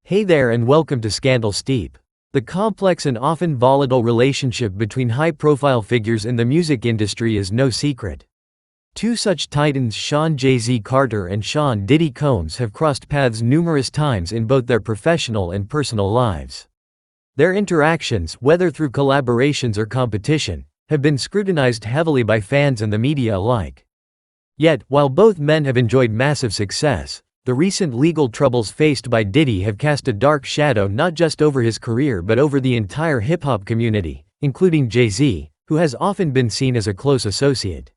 Hey there and welcome to Scandal Steep. The complex and often volatile relationship between high-profile figures in the music industry is no secret. Two such titans, Sean Jay-Z Carter and Sean Diddy Combs, have crossed paths numerous times in both their professional and personal lives. Their interactions, whether through collaborations or competition, have been scrutinized heavily by fans and the media alike. Yet, while both men have enjoyed massive success, the recent legal troubles faced by Diddy have cast a dark shadow not just over his career but over the entire hip-hop community, including Jay-Z, who has often been seen as a close associate.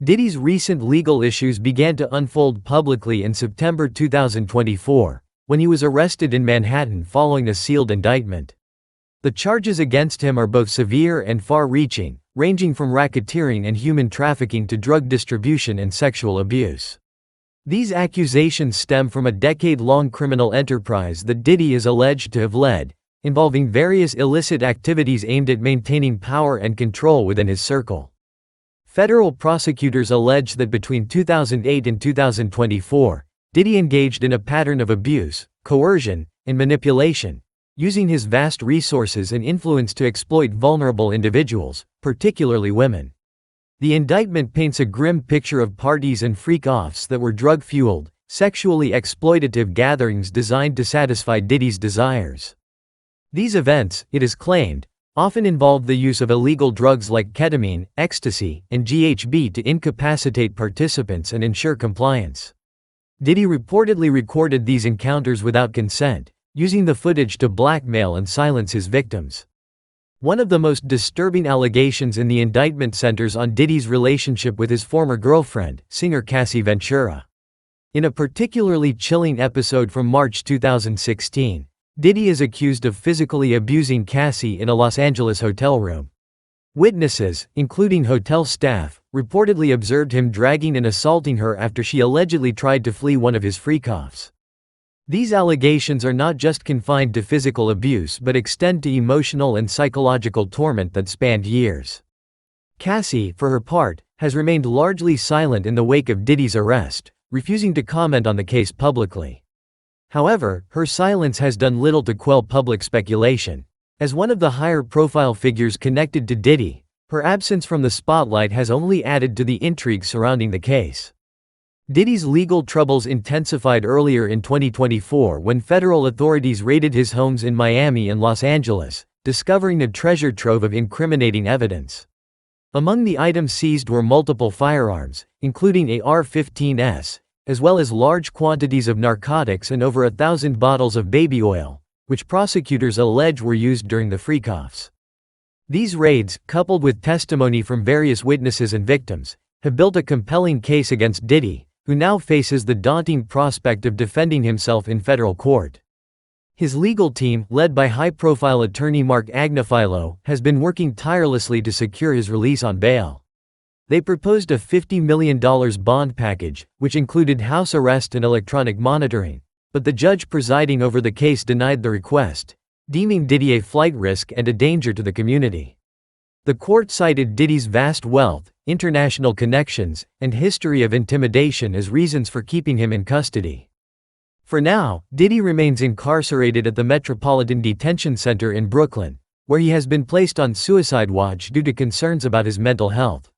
Diddy's recent legal issues began to unfold publicly in September 2024, when he was arrested in Manhattan following a sealed indictment. The charges against him are both severe and far-reaching, ranging from racketeering and human trafficking to drug distribution and sexual abuse. These accusations stem from a decade-long criminal enterprise that Diddy is alleged to have led, involving various illicit activities aimed at maintaining power and control within his circle. Federal prosecutors allege that between 2008 and 2024, Diddy engaged in a pattern of abuse, coercion, and manipulation, using his vast resources and influence to exploit vulnerable individuals, particularly women. The indictment paints a grim picture of parties and freak-offs that were drug-fueled, sexually exploitative gatherings designed to satisfy Diddy's desires. These events, it is claimed, often involved the use of illegal drugs like ketamine, ecstasy, and GHB to incapacitate participants and ensure compliance. Diddy reportedly recorded these encounters without consent, using the footage to blackmail and silence his victims. One of the most disturbing allegations in the indictment centers on Diddy's relationship with his former girlfriend, singer Cassie Ventura. In a particularly chilling episode from March 2016, Diddy is accused of physically abusing Cassie in a Los Angeles hotel room. Witnesses, including hotel staff, reportedly observed him dragging and assaulting her after she allegedly tried to flee one of his freak-offs. These allegations are not just confined to physical abuse but extend to emotional and psychological torment that spanned years. Cassie, for her part, has remained largely silent in the wake of Diddy's arrest, refusing to comment on the case publicly. However, her silence has done little to quell public speculation. As one of the higher-profile figures connected to Diddy, her absence from the spotlight has only added to the intrigue surrounding the case. Diddy's legal troubles intensified earlier in 2024 when federal authorities raided his homes in Miami and Los Angeles, discovering a treasure trove of incriminating evidence. Among the items seized were multiple firearms, including AR-15s, as well as large quantities of narcotics and over 1,000 bottles of baby oil, which prosecutors allege were used during the freak-offs. These raids, coupled with testimony from various witnesses and victims, have built a compelling case against Diddy, who now faces the daunting prospect of defending himself in federal court. His legal team, led by high-profile attorney Mark Agnifilo, has been working tirelessly to secure his release on bail. They proposed a $50 million bond package, which included house arrest and electronic monitoring, but the judge presiding over the case denied the request, deeming Diddy a flight risk and a danger to the community. The court cited Diddy's vast wealth, international connections, and history of intimidation as reasons for keeping him in custody. For now, Diddy remains incarcerated at the Metropolitan Detention Center in Brooklyn, where he has been placed on suicide watch due to concerns about his mental health.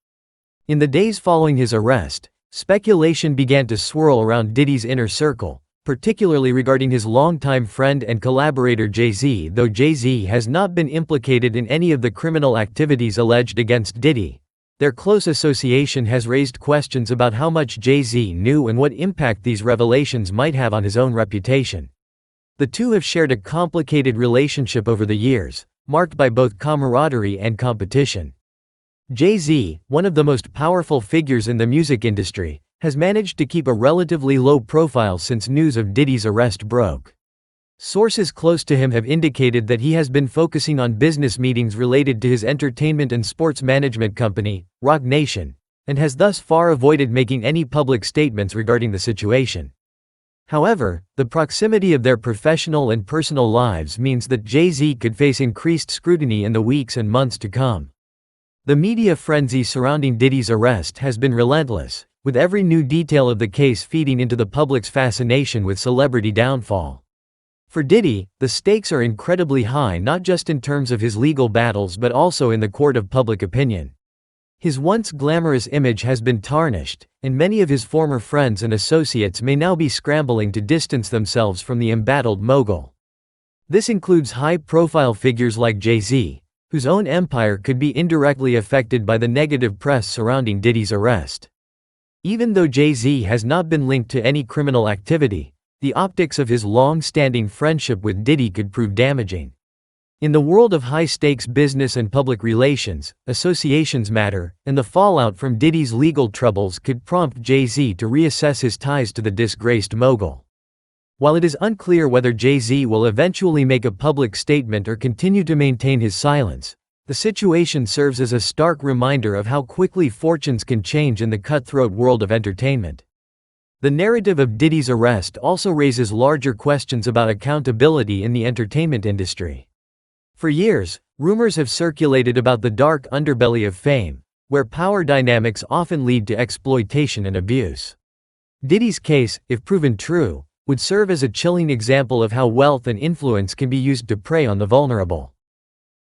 In the days following his arrest, speculation began to swirl around Diddy's inner circle, particularly regarding his longtime friend and collaborator Jay-Z. Though Jay-Z has not been implicated in any of the criminal activities alleged against Diddy, their close association has raised questions about how much Jay-Z knew and what impact these revelations might have on his own reputation. The two have shared a complicated relationship over the years, marked by both camaraderie and competition. Jay-Z, one of the most powerful figures in the music industry, has managed to keep a relatively low profile since news of Diddy's arrest broke. Sources close to him have indicated that he has been focusing on business meetings related to his entertainment and sports management company, Roc Nation, and has thus far avoided making any public statements regarding the situation. However, the proximity of their professional and personal lives means that Jay-Z could face increased scrutiny in the weeks and months to come. The media frenzy surrounding Diddy's arrest has been relentless, with every new detail of the case feeding into the public's fascination with celebrity downfall. For Diddy, the stakes are incredibly high not just in terms of his legal battles but also in the court of public opinion. His once glamorous image has been tarnished, and many of his former friends and associates may now be scrambling to distance themselves from the embattled mogul. This includes high-profile figures like Jay-Z, whose own empire could be indirectly affected by the negative press surrounding Diddy's arrest. Even though Jay-Z has not been linked to any criminal activity, the optics of his long-standing friendship with Diddy could prove damaging. In the world of high-stakes business and public relations, associations matter, and the fallout from Diddy's legal troubles could prompt Jay-Z to reassess his ties to the disgraced mogul. While it is unclear whether Jay-Z will eventually make a public statement or continue to maintain his silence, the situation serves as a stark reminder of how quickly fortunes can change in the cutthroat world of entertainment. The narrative of Diddy's arrest also raises larger questions about accountability in the entertainment industry. For years, rumors have circulated about the dark underbelly of fame, where power dynamics often lead to exploitation and abuse. Diddy's case, if proven true, would serve as a chilling example of how wealth and influence can be used to prey on the vulnerable.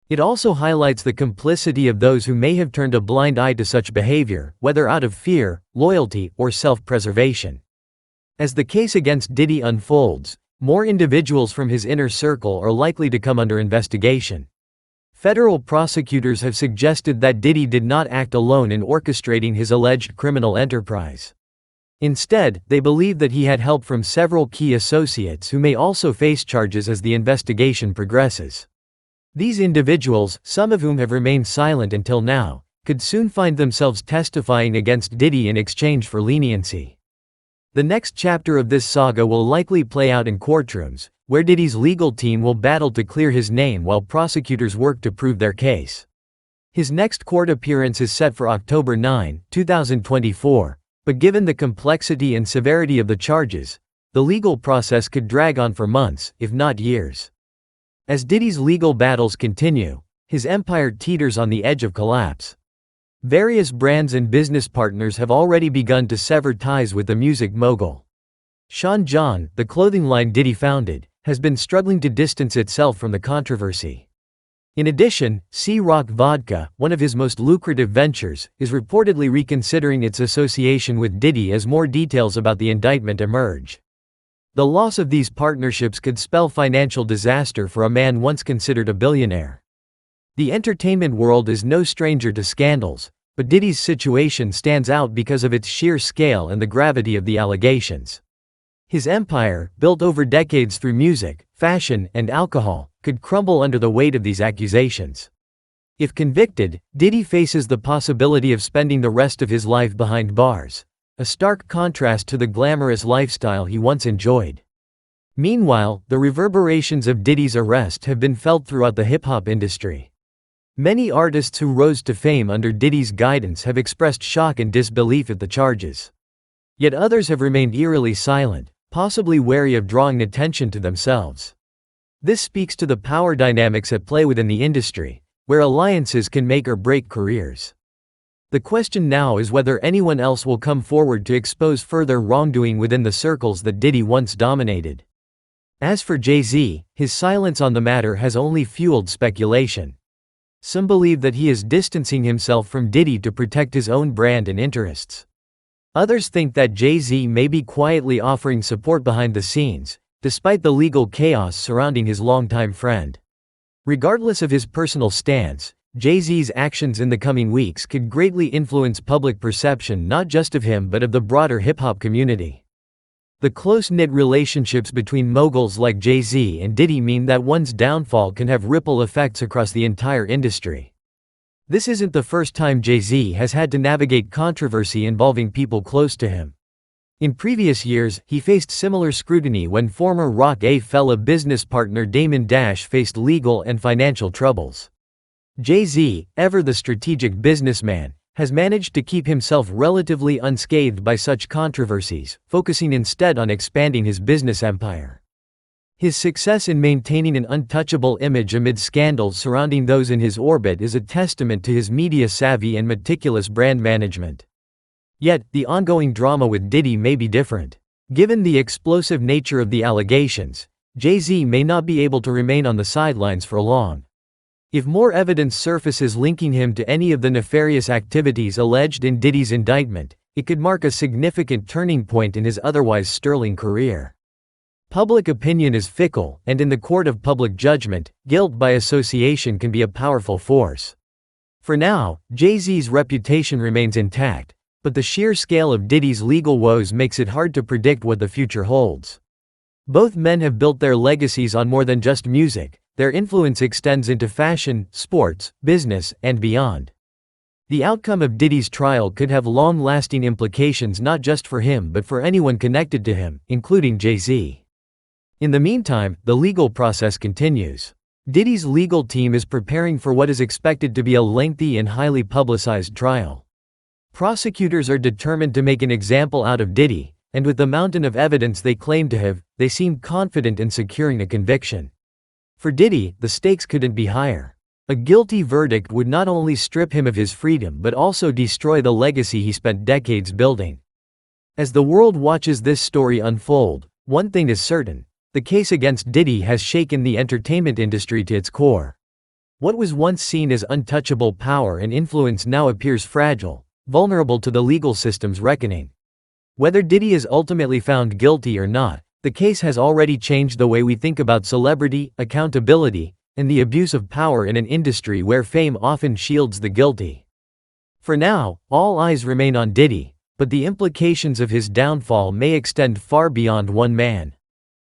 It also highlights the complicity of those who may have turned a blind eye to such behavior, whether out of fear, loyalty, or self-preservation. As the case against Diddy unfolds, more individuals from his inner circle are likely to come under investigation. Federal prosecutors have suggested that Diddy did not act alone in orchestrating his alleged criminal enterprise. Instead, they believe that he had help from several key associates who may also face charges as the investigation progresses. These individuals, some of whom have remained silent until now, could soon find themselves testifying against Diddy in exchange for leniency. The next chapter of this saga will likely play out in courtrooms, where Diddy's legal team will battle to clear his name while prosecutors work to prove their case. His next court appearance is set for October 9, 2024, but given the complexity and severity of the charges, the legal process could drag on for months, if not years. As Diddy's legal battles continue, his empire teeters on the edge of collapse. Various brands and business partners have already begun to sever ties with the music mogul. Sean John, the clothing line Diddy founded, has been struggling to distance itself from the controversy. In addition, Cîroc Vodka, one of his most lucrative ventures, is reportedly reconsidering its association with Diddy as more details about the indictment emerge. The loss of these partnerships could spell financial disaster for a man once considered a billionaire. The entertainment world is no stranger to scandals, but Diddy's situation stands out because of its sheer scale and the gravity of the allegations. His empire, built over decades through music, fashion, and alcohol, could crumble under the weight of these accusations. If convicted, Diddy faces the possibility of spending the rest of his life behind bars, a stark contrast to the glamorous lifestyle he once enjoyed. Meanwhile, the reverberations of Diddy's arrest have been felt throughout the hip-hop industry. Many artists who rose to fame under Diddy's guidance have expressed shock and disbelief at the charges. Yet others have remained eerily silent, possibly wary of drawing attention to themselves. This speaks to the power dynamics at play within the industry, where alliances can make or break careers. The question now is whether anyone else will come forward to expose further wrongdoing within the circles that Diddy once dominated. As for Jay-Z, his silence on the matter has only fueled speculation. Some believe that he is distancing himself from Diddy to protect his own brand and interests. Others think that Jay-Z may be quietly offering support behind the scenes, despite the legal chaos surrounding his longtime friend. Regardless of his personal stance, Jay-Z's actions in the coming weeks could greatly influence public perception not just of him but of the broader hip-hop community. The close-knit relationships between moguls like Jay-Z and Diddy mean that one's downfall can have ripple effects across the entire industry. This isn't the first time Jay-Z has had to navigate controversy involving people close to him. In previous years, he faced similar scrutiny when former Roc-A-Fella business partner Damon Dash faced legal and financial troubles. Jay-Z, ever the strategic businessman, has managed to keep himself relatively unscathed by such controversies, focusing instead on expanding his business empire. His success in maintaining an untouchable image amid scandals surrounding those in his orbit is a testament to his media savvy and meticulous brand management. Yet, the ongoing drama with Diddy may be different. Given the explosive nature of the allegations, Jay-Z may not be able to remain on the sidelines for long. If more evidence surfaces linking him to any of the nefarious activities alleged in Diddy's indictment, it could mark a significant turning point in his otherwise sterling career. Public opinion is fickle, and in the court of public judgment, guilt by association can be a powerful force. For now, Jay-Z's reputation remains intact, but the sheer scale of Diddy's legal woes makes it hard to predict what the future holds. Both men have built their legacies on more than just music. Their influence extends into fashion, sports, business, and beyond. The outcome of Diddy's trial could have long-lasting implications not just for him but for anyone connected to him, including Jay-Z. In the meantime, the legal process continues. Diddy's legal team is preparing for what is expected to be a lengthy and highly publicized trial. Prosecutors are determined to make an example out of Diddy, and with the mountain of evidence they claim to have, they seem confident in securing a conviction. For Diddy, the stakes couldn't be higher. A guilty verdict would not only strip him of his freedom but also destroy the legacy he spent decades building. As the world watches this story unfold, one thing is certain: the case against Diddy has shaken the entertainment industry to its core. What was once seen as untouchable power and influence now appears fragile, vulnerable to the legal system's reckoning. Whether Diddy is ultimately found guilty or not, the case has already changed the way we think about celebrity, accountability, and the abuse of power in an industry where fame often shields the guilty. For now, all eyes remain on Diddy, but the implications of his downfall may extend far beyond one man.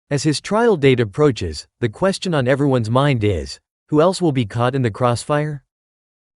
As his trial date approaches, the question on everyone's mind is, who else will be caught in the crossfire?